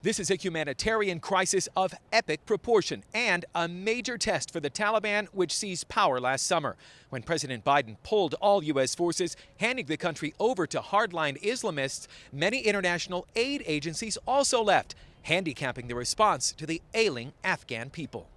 This is a humanitarian crisis of epic proportion and a major test for the Taliban, which seized power last summer. When President Biden pulled all U.S. forces, handing the country over to hardline Islamists, many international aid agencies also left, handicapping the response to the ailing Afghan people.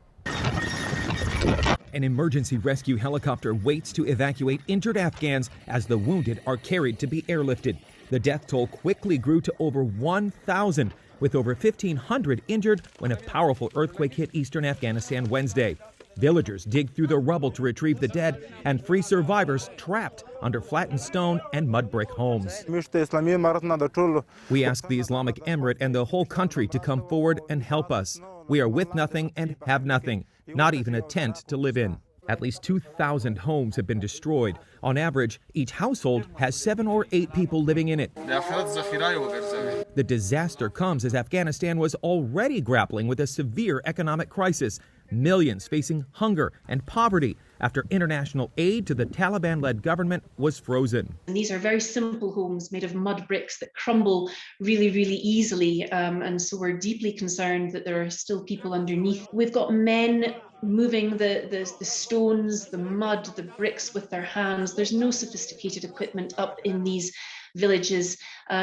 An emergency rescue helicopter waits to evacuate injured Afghans as the wounded are carried to be airlifted. The death toll quickly grew to over 1,000, with over 1,500 injured when a powerful earthquake hit eastern Afghanistan Wednesday. Villagers dig through the rubble to retrieve the dead and free survivors trapped under flattened stone and mud brick homes. We ask the Islamic Emirate and the whole country to come forward and help us. We are with nothing and have nothing, not even a tent to live in. At least 2,000 homes have been destroyed. On average, each household has 7 or 8 people living in it. The disaster comes as Afghanistan was already grappling with a severe economic crisis, millions facing hunger and poverty after international aid to the Taliban-led government was frozen. And these are very simple homes made of mud bricks that crumble really, really easily. And so we're deeply concerned that there are still people underneath. We've got men moving the stones, the mud, the bricks with their hands. There's no sophisticated equipment up in these villages.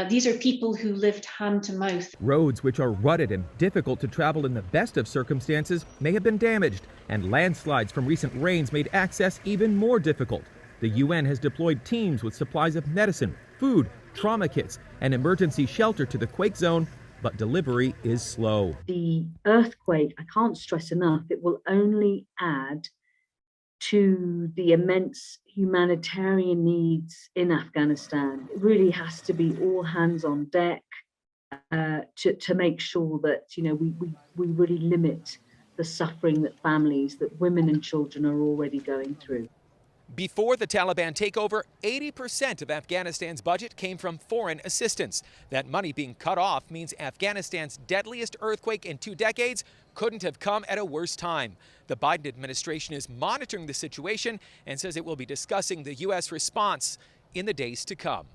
These are people who lived hand to mouth. Roads, which are rutted and difficult to travel in the best of circumstances, may have been damaged, and landslides from recent rains made access even more difficult. The UN has deployed teams with supplies of medicine, food, trauma kits, and emergency shelter to the quake zone, but delivery is slow. The earthquake, I can't stress enough, it will only add to the immense humanitarian needs in Afghanistan. It really has to be all hands on deck to make sure that we really limit the suffering that families, that women and children are already going through. Before the Taliban takeover, 80% of Afghanistan's budget came from foreign assistance. That money being cut off means Afghanistan's deadliest earthquake in 2 decades couldn't have come at a worse time. The Biden administration is monitoring the situation and says it will be discussing the U.S. response in the days to come.